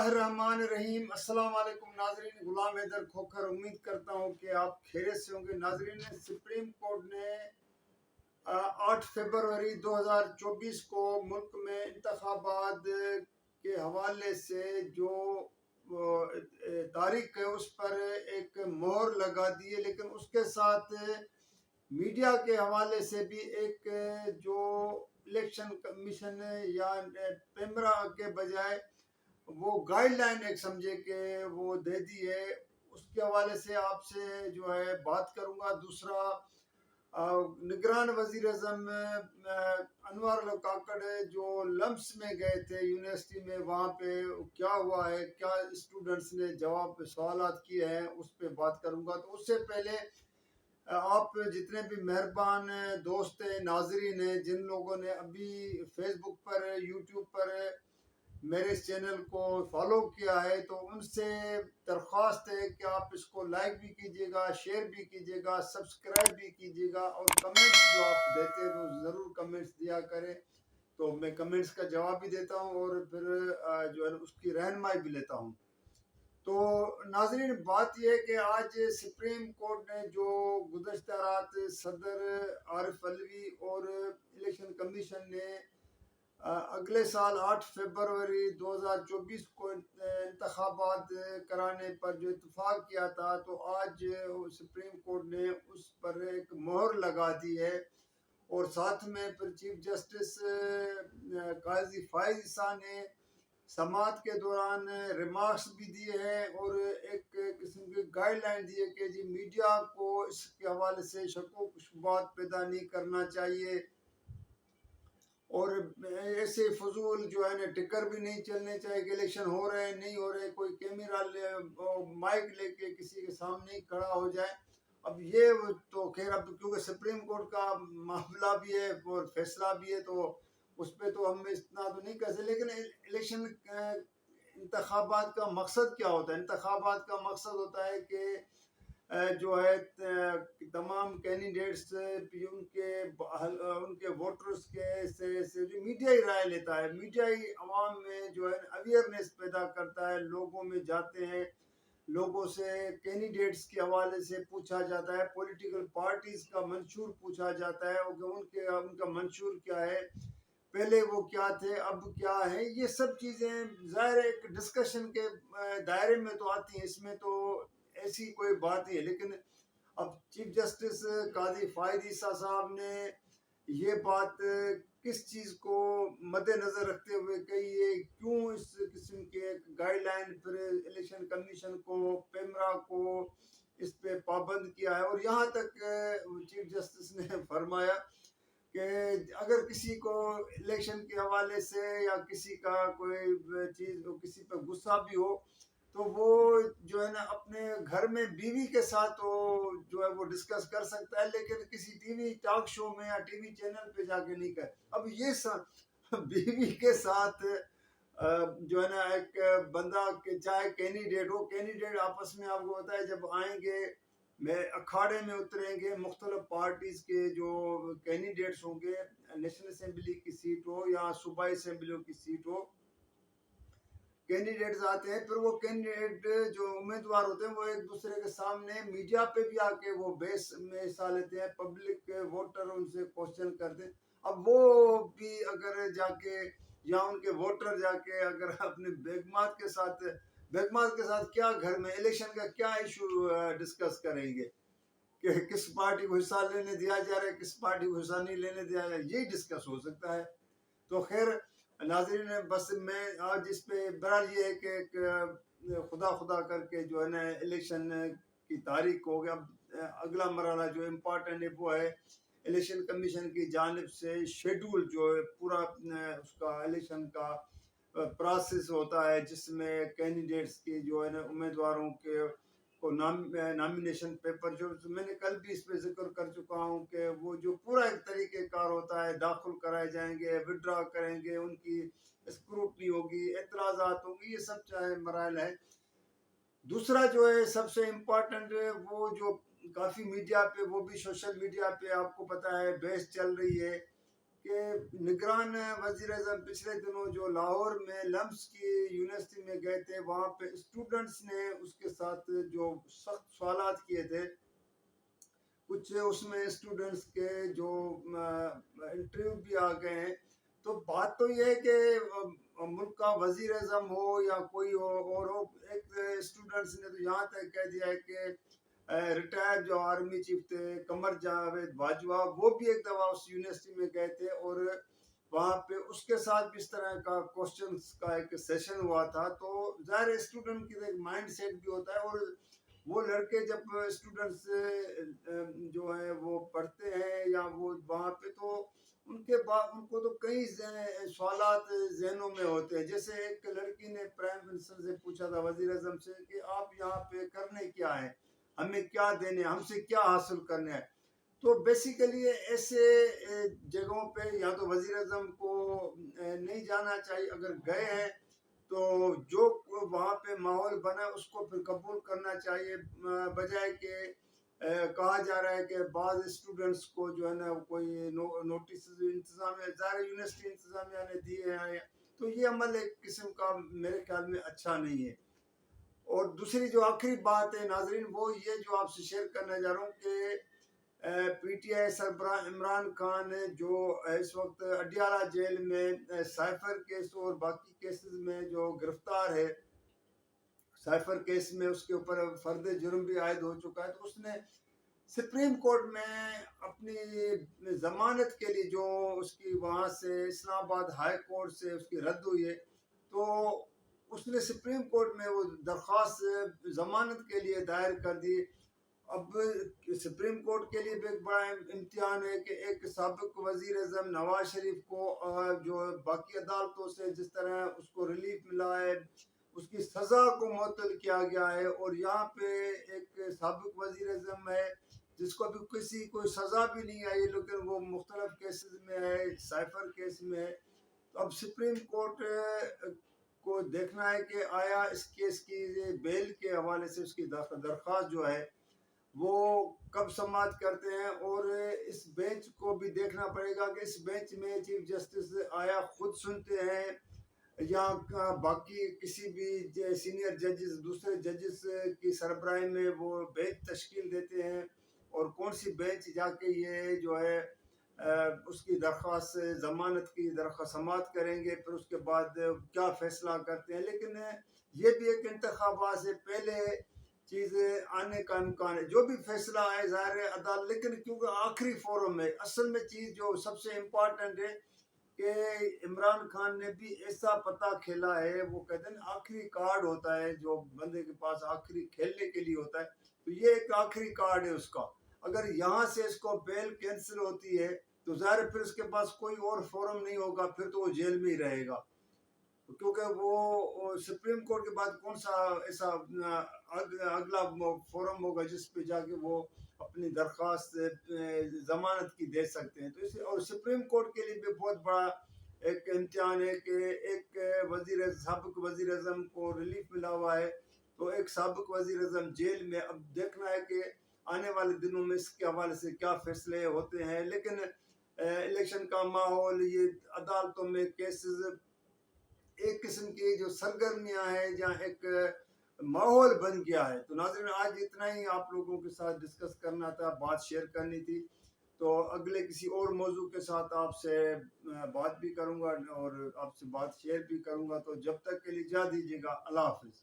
الرحمن الرحیم۔ السلام علیکم ناظرین، غلام حیدر کھوکھر امید کرتا ہوں کہ آپ خیریت سے ہوں گے۔ ناظرین، سپریم کورٹ نے 8 فروری 2024 کو ملک میں انتخابات کے حوالے سے جو تاریخ ہے اس پر ایک مہر لگا دی ہے، لیکن اس کے ساتھ میڈیا کے حوالے سے بھی ایک جو الیکشن کمیشن یا پیمرا کے بجائے وہ گائیڈ لائن ایک سمجھے کہ وہ دے دی ہے، اس کے حوالے سے آپ سے جو ہے بات کروں گا۔ دوسرا، نگران وزیر اعظم انوار الکاکڑ جو لمس میں گئے تھے یونیورسٹی میں، وہاں پہ کیا ہوا ہے، کیا اسٹوڈنٹس نے جواب سوالات کیے ہیں، اس پہ بات کروں گا۔ تو اس سے پہلے آپ جتنے بھی مہربان دوست ہیں، ناظرین ہیں، جن لوگوں نے ابھی فیس بک پر، یوٹیوب پر میرے اس چینل کو فالو کیا ہے، تو ان سے درخواست ہے کہ آپ اس کو لائک بھی کیجیے گا، شیئر بھی کیجیے گا، سبسکرائب بھی کیجیے گا، اور کمنٹس جو آپ دیتے ہیں تو ضرور کمنٹس دیا کریں، تو میں کمنٹس کا جواب بھی دیتا ہوں اور پھر جو ہے اس کی رہنمائی بھی لیتا ہوں۔ تو ناظرین، بات یہ ہے کہ آج سپریم کورٹ نے جو گزشتہ رات صدر عارف علوی اور الیکشن کمیشن نے اگلے سال 8 فروری 2024 کو انتخابات کرانے پر جو اتفاق کیا تھا، تو آج سپریم کورٹ نے اس پر ایک مہر لگا دی ہے، اور ساتھ میں پھر چیف جسٹس قاضی فائز عیسیٰ نے سماعت کے دوران ریمارکس بھی دیے ہیں، اور ایک قسم کی گائیڈ لائن دی ہے کہ جی میڈیا کو اس کے حوالے سے شک و شبہات پیدا نہیں کرنا چاہیے، اور ایسے فضول جو ہے نا ٹکر بھی نہیں چلنے چاہیے کہ الیکشن ہو رہے ہیں نہیں ہو رہے، کوئی کیمرہ مائک لے کے کسی کے سامنے کھڑا ہو جائے۔ اب یہ تو خیر، اب کیونکہ سپریم کورٹ کا معاملہ بھی ہے اور فیصلہ بھی ہے، تو اس پہ تو ہم اتنا تو نہیں کر سکتے، لیکن الیکشن انتخابات کا مقصد کیا ہوتا ہے؟ انتخابات کا مقصد ہوتا ہے کہ جو ہے تمام کینڈیڈیٹس ان کے ووٹرز کے سے جو میڈیا ہی رائے لیتا ہے، میڈیا ہی عوام میں جو ہے اویئرنیس پیدا کرتا ہے، لوگوں میں جاتے ہیں، لوگوں سے کینڈیڈیٹس کے حوالے سے پوچھا جاتا ہے، پولیٹیکل پارٹیز کا منشور پوچھا جاتا ہے، اور کہ ان کا منشور کیا ہے، پہلے وہ کیا تھے، اب کیا ہے۔ یہ سب چیزیں ظاہر ایک ڈسکشن کے دائرے میں تو آتی ہیں، اس میں تو ایسی کوئی بات نہیں ہے، لیکن اب چیف جسٹس قاضی فائز عیسیٰ صاحب نے یہ بات کس چیز کو مد نظر رکھتے ہوئے کہی ہے، کیوں اس قسم کے گائیڈ لائن پھر الیکشن کمیشن کو، پیمرا کو اس پہ پابند کیا ہے، اور یہاں تک چیف جسٹس نے فرمایا کہ اگر کسی کو الیکشن کے حوالے سے یا کسی کا کوئی چیز کسی پہ غصہ بھی ہو، تو وہ جو ہے نا اپنے گھر میں بیوی کے ساتھ جو ہے وہ ڈسکس کر سکتا ہے، لیکن کسی ٹی وی ٹاک شو میں یا ٹی وی چینل پہ جا کے نہیں کر۔ اب یہ بیوی کے ساتھ جو ہے نا ایک بندہ چاہے کینڈیڈیٹ ہو، کینڈیڈیٹ آپس میں آپ کو پتا ہے جب آئیں گے اکھاڑے میں اتریں گے، مختلف پارٹیز کے جو کینڈیڈیٹس ہوں گے، نیشنل اسمبلی کی سیٹ ہو یا صوبائی اسمبلیوں کی سیٹ ہو، کینڈیڈیٹس آتے ہیں، پھر وہ کینڈیڈیٹ جو امیدوار ہوتے ہیں وہ ایک دوسرے کے سامنے میڈیا پہ بھی آ کے وہ بحث میں حصہ لیتے ہیں، پبلک ووٹر ان سے کوشچن کرتے ہیں۔ اب وہ بھی اگر جا کے یا ان کے ووٹر جا کے اگر اپنے بیگمات کے ساتھ کیا گھر میں الیکشن کا کیا ایشو ڈسکس کریں گے کہ کس پارٹی کو حصہ لینے دیا جا رہا ہے، کس پارٹی کو حصہ نہیں لینے دیا جا رہا ہے، یہی ڈسکس ہو سکتا ہے۔ تو خیر ناظرین، بس میں آج اس پہ بہرحال یہ ہے کہ خدا کر کے جو ہے نا الیکشن کی تاریخ ہو گیا، اگلا مرحلہ جو امپورٹنٹ ہے وہ ہے الیکشن کمیشن کی جانب سے شیڈول، جو ہے پورا اس کا الیکشن کا پروسیس ہوتا ہے، جس میں کینڈیڈیٹس کی جو ہے نا امیدواروں کے کو نامینیشن پیپر، جو میں نے کل بھی اس پہ ذکر کر چکا ہوں کہ وہ جو پورا ایک طریقہ کار ہوتا ہے، داخل کرائے جائیں گے، وڈرا کریں گے، ان کی اسکروٹنی ہوگی، اعتراضات ہوں گی، یہ سب چاہے مراحل ہے۔ دوسرا جو ہے سب سے امپورٹنٹ، وہ جو کافی میڈیا پہ، وہ بھی سوشل میڈیا پہ آپ کو پتہ ہے بحث چل رہی ہے کہ نگران وزیر اعظم پچھلے دنوں جو لاہور میں لمس کی یونیورسٹی میں گئے تھے، وہاں پہ اسٹوڈنٹس نے اس کے ساتھ جو سخت سوالات کیے تھے، کچھ اس میں اسٹوڈنٹس کے جو انٹرویو بھی آ گئے ہیں. تو بات تو یہ ہے کہ ملک کا وزیر اعظم ہو یا کوئی اور ہو، ایک اسٹوڈنٹس نے تو یہاں تک کہہ دیا ہے کہ ریٹائر جو آرمی چیف تھے قمر جاوید باجوہ، وہ بھی ایک دفعہ اس یونیورسٹی میں گئے تھے اور وہاں پہ اس کے ساتھ بھی اس طرح کا کوسچنس کا ایک سیشن ہوا تھا. تو ظاہر اسٹوڈنٹ کی ایک مائنڈ سیٹ بھی ہوتا ہے، اور وہ لڑکے جب اسٹوڈنٹس جو ہیں وہ پڑھتے ہیں یا وہ وہاں پہ، تو ان کو تو کئی سوالات ذہنوں میں ہوتے ہیں. جیسے ایک لڑکی نے پرائم منسٹر سے پوچھا تھا، وزیر اعظم سے، کہ آپ یہاں پہ کرنے کیا ہے، ہمیں کیا دینے، ہم سے کیا حاصل کرنا ہے. تو بیسیکلی ایسے جگہوں پہ یا تو وزیر اعظم کو نہیں جانا چاہیے، اگر گئے ہیں تو جو وہاں پہ ماحول بنا اس کو پھر قبول کرنا چاہیے، بجائے کہ کہا جا رہا ہے کہ بعض اسٹوڈنٹس کو جو ہے نا کوئی نوٹس انتظامیہ، ظاہر یونیورسٹی انتظامیہ نے دیے ہیں، تو یہ عمل ایک قسم کا میرے خیال میں اچھا نہیں ہے. اور دوسری جو آخری بات ہے ناظرین، وہ یہ جو آپ سے شیئر کرنا چاہ رہا ہوں کہ پی ٹی آئی سربراہ عمران خان جو اس وقت اڈیالہ جیل میں سائفر کیس اور باقی کیسز میں جو گرفتار ہے، سائفر کیس میں اس کے اوپر فرد جرم بھی عائد ہو چکا ہے، تو اس نے سپریم کورٹ میں اپنی ضمانت کے لیے جو اس کی وہاں سے اسلام آباد ہائی کورٹ سے اس کی رد ہوئی ہے، تو اس نے سپریم کورٹ میں وہ درخواست ضمانت کے لیے دائر کر دی. اب سپریم کورٹ کے لیے بھی ایک بڑا امتحان ہے کہ ایک سابق وزیر اعظم نواز شریف کو جو باقی عدالتوں سے جس طرح اس کو ریلیف ملا ہے، اس کی سزا کو معطل کیا گیا ہے، اور یہاں پہ ایک سابق وزیر اعظم ہے جس کو بھی کسی کوئی سزا بھی نہیں آئی، لیکن وہ مختلف کیسز میں ہے، سائفر کیس میں ہے. تو اب سپریم کورٹ کو دیکھنا ہے کہ آیا اس کیس کی بیل کے حوالے سے اس کی درخواست جو ہے وہ کب سماعت کرتے ہیں، اور اس بینچ کو بھی دیکھنا پڑے گا کہ اس بینچ میں چیف جسٹس آیا خود سنتے ہیں یا باقی کسی بھی سینئر ججز، دوسرے ججز کی سربراہی میں وہ بینچ تشکیل دیتے ہیں، اور کون سی بینچ جا کے یہ جو ہے اس کی درخواست ضمانت کی درخواست سماعت کریں گے، پھر اس کے بعد کیا فیصلہ کرتے ہیں. لیکن یہ بھی ایک انتخابات سے پہلے چیز آنے کا امکان ہے. جو بھی فیصلہ آئے ظاہر ہے عدالت، لیکن کیونکہ آخری فورم ہے، اصل میں چیز جو سب سے امپورٹنٹ ہے کہ عمران خان نے بھی ایسا پتہ کھیلا ہے، وہ کہتے ہیں آخری کارڈ ہوتا ہے جو بندے کے پاس آخری کھیلنے کے لیے ہوتا ہے، تو یہ ایک آخری کارڈ ہے اس کا. اگر یہاں سے اس کو بیل کینسل ہوتی ہے تو ظاہر پھر اس کے پاس کوئی اور فورم نہیں ہوگا، پھر تو وہ جیل میں ہی رہے گا، کیونکہ وہ سپریم کورٹ کے بعد کون سا ایسا اگلا فورم ہوگا جس پہ جا کے وہ اپنی درخواست ضمانت کی دے سکتے ہیں. تو اور سپریم کورٹ کے لیے بھی بہت بڑا ایک امتحان ہے کہ ایک سابق وزیر اعظم کو ریلیف ملا ہوا ہے، تو ایک سابق وزیر اعظم جیل میں. اب دیکھنا ہے کہ آنے والے دنوں میں اس کے حوالے سے کیا فیصلے ہوتے ہیں. لیکن الیکشن کا ماحول، یہ عدالتوں میں کیسز، ایک قسم کی جو سرگرمیاں ہیں جہاں ایک ماحول بن گیا ہے. تو ناظرین آج اتنا ہی آپ لوگوں کے ساتھ ڈسکس کرنا تھا، بات شیئر کرنی تھی. تو اگلے کسی اور موضوع کے ساتھ آپ سے بات بھی کروں گا اور آپ سے بات شیئر بھی کروں گا. تو جب تک کے لیے اجازت دیجیے گا، اللہ حافظ.